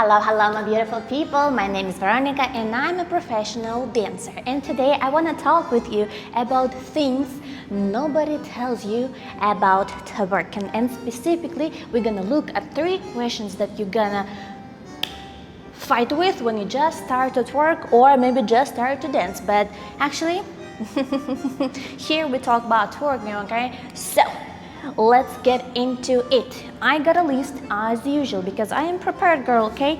Hello my beautiful people, my name is Veronica and I'm a professional dancer, and today I want to talk with you about things nobody tells you about twerking, and specifically we're gonna look at 3 questions that you're gonna fight with when you just start to twerk or maybe just start to dance, but actually here we talk about twerking, okay? So let's get into it. I got a list as usual because I am prepared girl, okay?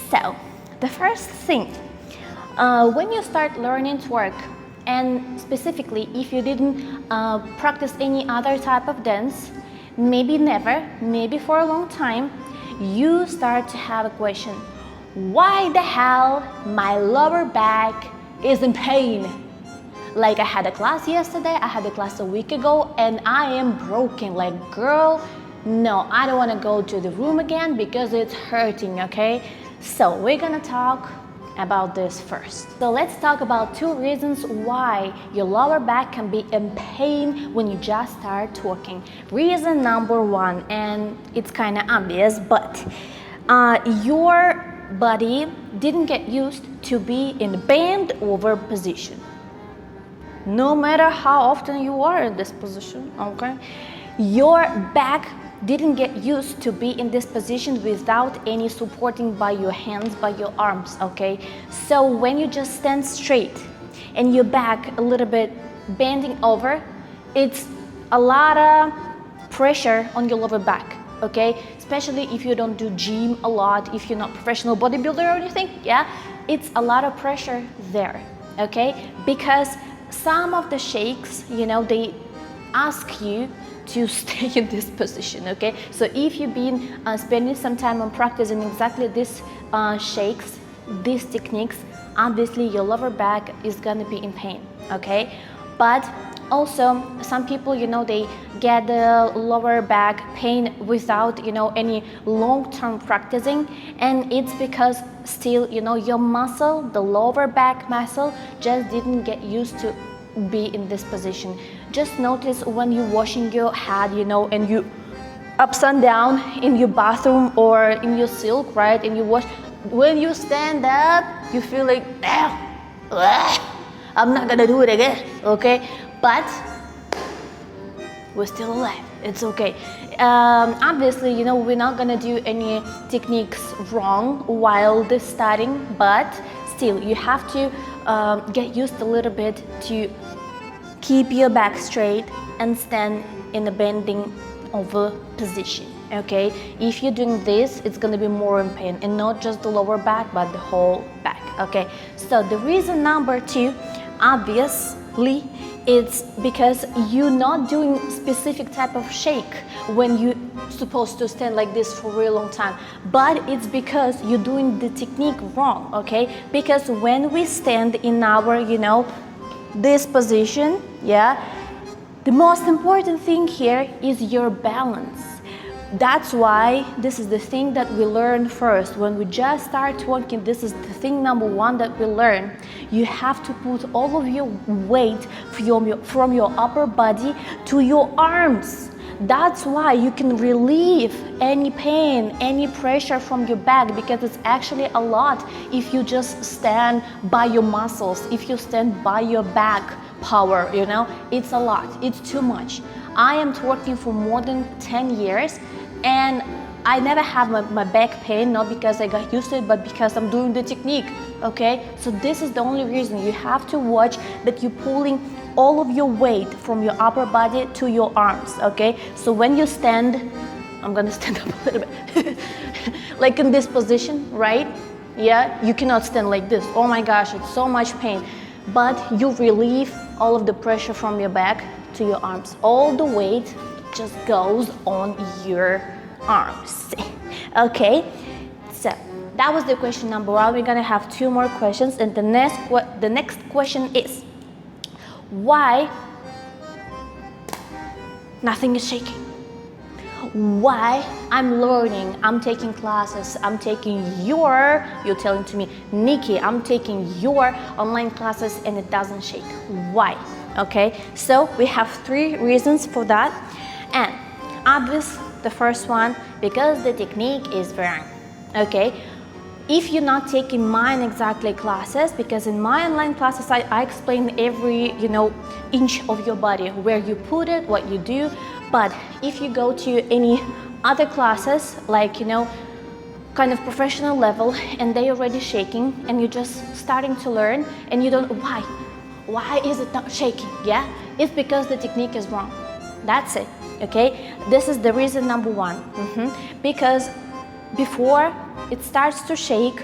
So the first thing, when you start learning twerk, and specifically if you didn't practice any other type of dance, maybe never, maybe for a long time, you start to have a question: why the hell my lower back is in pain? Like, I had a class yesterday, I had a class a week ago, and I am broken. Like, girl, no, I don't want to go to the room again because it's hurting, okay? So we're gonna talk about this first. So let's talk about 2 reasons why your lower back can be in pain when you just start twerking. Reason number 1, and it's kind of obvious, but your body didn't get used to be in bend over position. No matter how often you are in this position, okay? Your back didn't get used to be in this position without any supporting by your hands, by your arms, okay? So when you just stand straight and your back a little bit bending over, it's a lot of pressure on your lower back, okay? Especially if you don't do gym a lot, if you're not professional bodybuilder or anything, yeah? It's a lot of pressure there, okay? Because some of the shakes, they ask you to stay in this position, okay? So if you've been spending some time on practicing exactly these shakes, these techniques, obviously your lower back is gonna be in pain, okay? But also, some people, they get the lower back pain without, any long-term practicing, and it's because still, your muscle, the lower back muscle, just didn't get used to be in this position. Just notice when you're washing your head, and you ups and down in your bathroom or in your silk, right? And you wash, when you stand up, you feel like, I'm not gonna do it again, okay? But we're still alive, it's okay. Obviously, we're not gonna do any techniques wrong while this starting, but still you have to get used a little bit to keep your back straight and stand in a bending over position, okay? If you're doing this, it's gonna be more in pain, and not just the lower back but the whole back, okay? So the reason number 2, obviously, it's because you're not doing specific type of shake when you're supposed to stand like this for a really long time, but it's because you're doing the technique wrong, okay? Because when we stand in our, this position, yeah, the most important thing here is your balance. That's why this is the thing that we learn first. When we just start twerking, this is the thing number 1 that we learn. You have to put all of your weight from your upper body to your arms. That's why you can relieve any pain, any pressure from your back, because it's actually a lot if you just stand by your muscles, if you stand by your back power, it's a lot, it's too much. I am twerking for more than 10 years and I never have my back pain, not because I got used to it, but because I'm doing the technique, okay? So this is the only reason. You have to watch that you're pulling all of your weight from your upper body to your arms, okay? So when you stand, I'm gonna stand up a little bit, like in this position, right? Yeah, you cannot stand like this. Oh my gosh, it's so much pain. But you relieve all of the pressure from your back to your arms. All the weight just goes on your arms, okay? So that was the question number 1. We're gonna have 2 more questions, and the next question is, why nothing is shaking? Why I'm learning, I'm taking classes, I'm taking you're telling to me, Nikki, I'm taking your online classes and it doesn't shake. Why? Okay, so we have 3 reasons for that, and obvious, the first one, because the technique is wrong. Okay, if you're not taking mine exactly classes, because in my online classes I explain every inch of your body, where you put it, what you do. But if you go to any other classes, like kind of professional level, and they already shaking, and you're just starting to learn, and you don't, why is it not shaking? Yeah, it's because the technique is wrong. That's it. Okay, this is the reason number one. Because before it starts to shake,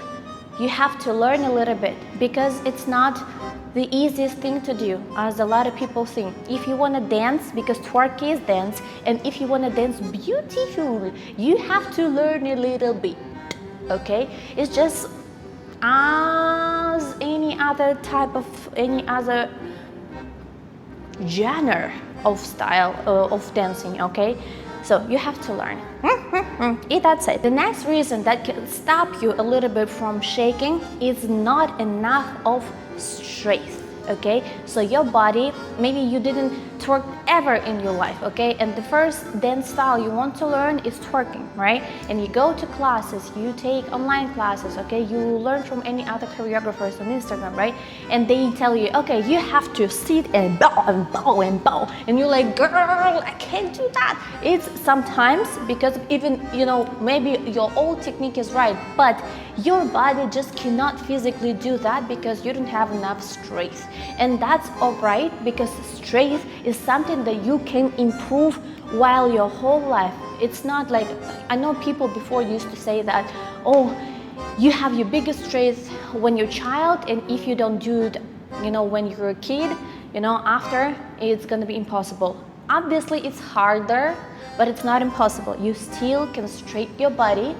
you have to learn a little bit, because it's not the easiest thing to do, as a lot of people think. If you want to dance, because twerk is dance, and if you want to dance beautiful, you have to learn a little bit. Okay, it's just as any other genre of style of dancing. Okay, so you have to learn. That's it. The next reason that can stop you a little bit from shaking is not enough of strength. Okay, so your body, maybe you didn't twerk ever in your life, okay, and the first dance style you want to learn is twerking, right? And you go to classes, you take online classes, okay, you learn from any other choreographers on Instagram, right? And they tell you, okay, you have to sit and bow and bow and bow, and you're like, girl, I can't do that. It's sometimes because even maybe your old technique is right, but your body just cannot physically do that because you don't have enough strength. And that's alright, because strength is something that you can improve while your whole life. It's not like, I know people before used to say that, oh, you have your biggest strength when you're a child, and if you don't do it when you're a kid, after, it's gonna be impossible. Obviously it's harder, but it's not impossible. You still can straighten your body.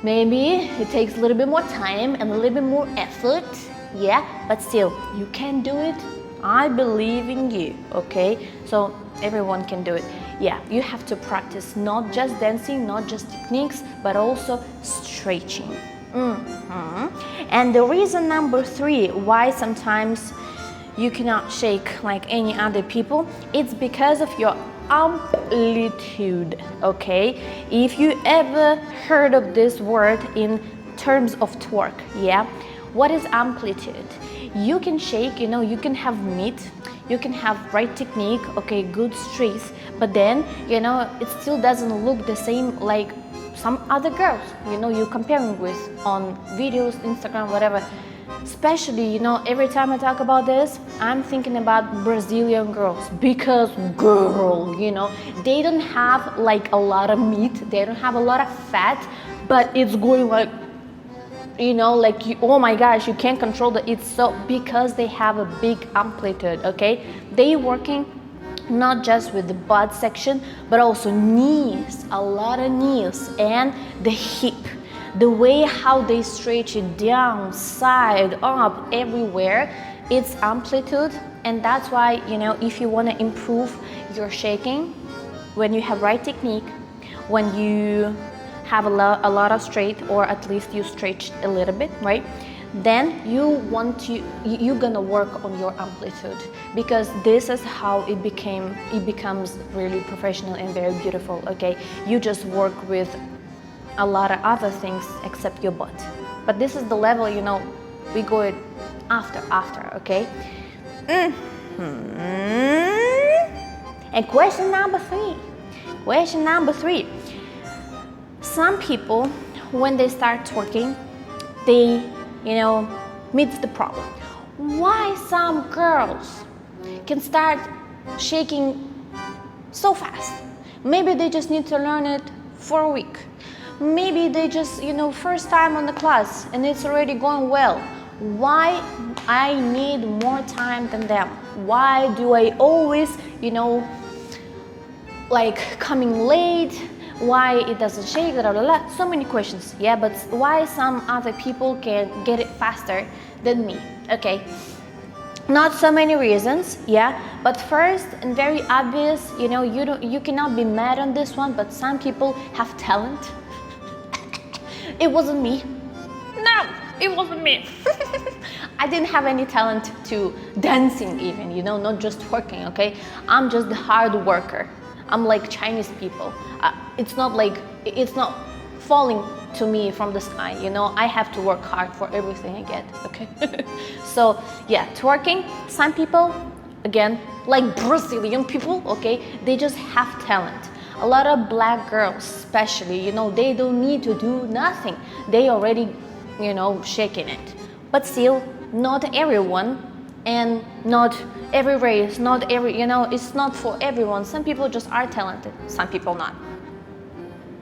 Maybe it takes a little bit more time and a little bit more effort, yeah, but still, you can do it. I believe in you, okay? So everyone can do it. Yeah, you have to practice not just dancing, not just techniques, but also stretching. And the reason number 3 why sometimes you cannot shake like any other people, it's because of your amplitude, okay? If you ever heard of this word in terms of twerk, yeah? What is amplitude? You can shake, you can have meat, you can have right technique, okay, good strength, but then, it still doesn't look the same like some other girls, you're comparing with on videos, Instagram, whatever. Especially, every time I talk about this, I'm thinking about Brazilian girls, because girl, they don't have like a lot of meat, they don't have a lot of fat, but it's going like, oh my gosh, you can't control the, it's so, because they have a big amplitude, okay? They working not just with the butt section, but also knees, a lot of knees, and the hip. The way how they stretch it down, side, up, everywhere, it's amplitude. And that's why, if you want to improve your shaking, when you have right technique, when you have a lot of straight, or at least you stretch a little bit, right? Then you're gonna work on your amplitude, because this is how it becomes really professional and very beautiful, okay? You just work with a lot of other things except your butt. But this is the level, we go it after, okay? And question number three. Some people, when they start twerking, they, meet the problem. Why some girls can start shaking so fast? Maybe they just need to learn it for a week. Maybe they just, first time on the class and it's already going well. Why I need more time than them? Why do I always, like coming late? Why it doesn't shake, blah, blah, blah. So many questions, yeah, but why some other people can get it faster than me? Okay, not so many reasons, yeah, but first and very obvious, you cannot be mad on this one, but some people have talent. It wasn't me. No, it wasn't me. I didn't have any talent to dancing even, not just twerking, okay? I'm just the hard worker. I'm like Chinese people. It's not falling to me from the sky. You know, I have to work hard for everything I get, okay? So yeah, twerking, some people, again, like Brazilian people, okay, they just have talent. A lot of black girls especially, you know, they don't need to do nothing. They already, you know, shaking it. But still, not everyone, and not every race, not every, you know, it's not for everyone. Some people just are talented, some people not.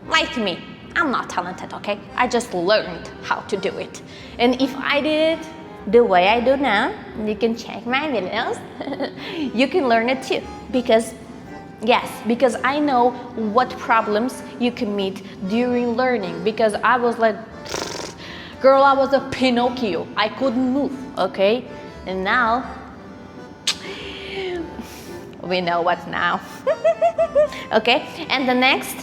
Like me, I'm not talented, okay? I just learned how to do it. And if I did it the way I do now, you can check my videos, you can learn it too. Because, yes, because I know what problems you can meet during learning. Because I was like, girl, I was a Pinocchio. I couldn't move, okay? And now, we know what's now. Okay, and the next,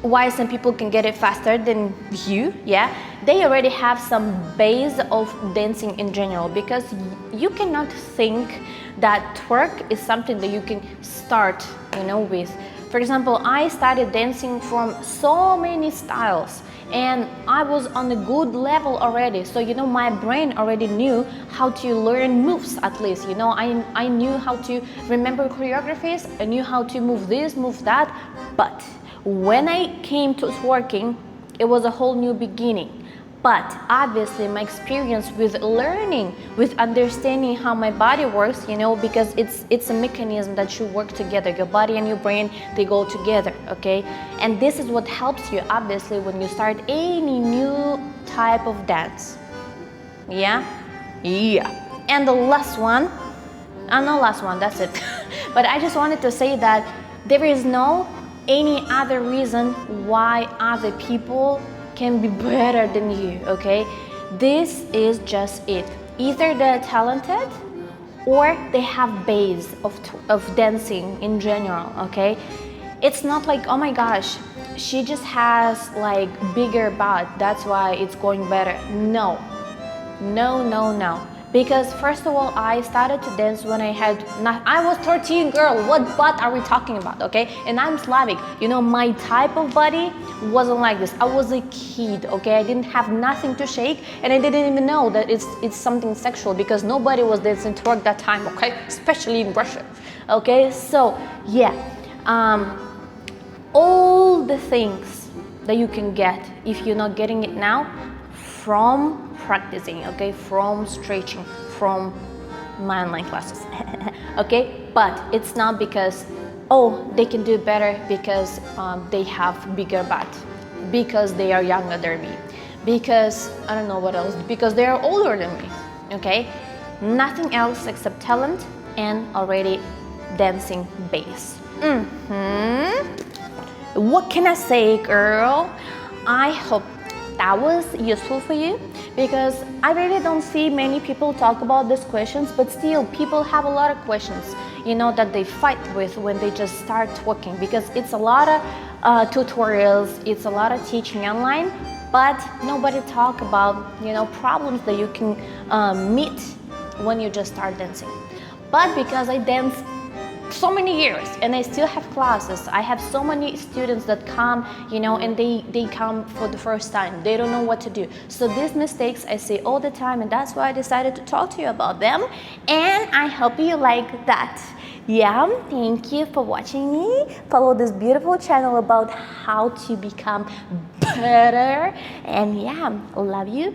why some people can get it faster than you, yeah, they already have some base of dancing in general, because you cannot think that twerk is something that you can start, you know, with. For example, I started dancing from so many styles, and I was on a good level already. So, you know, my brain already knew how to learn moves at least. You know, I knew how to remember choreographies, I knew how to move this, move that. But when I came to twerking, it was a whole new beginning. But obviously my experience with learning, with understanding how my body works, you know, because it's a mechanism that should work together. Your body and your brain, they go together, okay? And this is what helps you, obviously, when you start any new type of dance. Yeah? Yeah. And the last one, no last one, that's it. But I just wanted to say that there is no any other reason why other people can be better than you, okay? This is just it. Either they're talented or they have base of dancing in general, okay? It's not like, oh my gosh, she just has like bigger butt, that's why it's going better. No, no, no, no. Because first of all, I started to dance when I was 13, girl, what butt are we talking about, okay? And I'm Slavic, you know, my type of body wasn't like this. I was a kid, okay? I didn't have nothing to shake, and I didn't even know that it's something sexual, because nobody was dancing twerk that time, okay? Especially in Russia, okay? So, yeah, all the things that you can get, if you're not getting it now, from practicing, okay, from stretching, from my online classes, okay? But it's not because, oh, they can do better because they have bigger butt, because they are younger than me, because I don't know what else, because they are older than me, okay? Nothing else except talent and already dancing base. What can I say, girl? I hope that was useful for you, because I really don't see many people talk about these questions, but still people have a lot of questions, you know, that they fight with when they just start twerking, because it's a lot of tutorials, it's a lot of teaching online, but nobody talk about, you know, problems that you can meet when you just start dancing. But because I dance so many years and I still have classes, I have so many students that come, you know, and they come for the first time, they don't know what to do. So these mistakes I see all the time, and that's why I decided to talk to you about them, and I hope you like that. Yeah, thank you for watching me. Follow this beautiful channel about how to become better, and yeah, love you.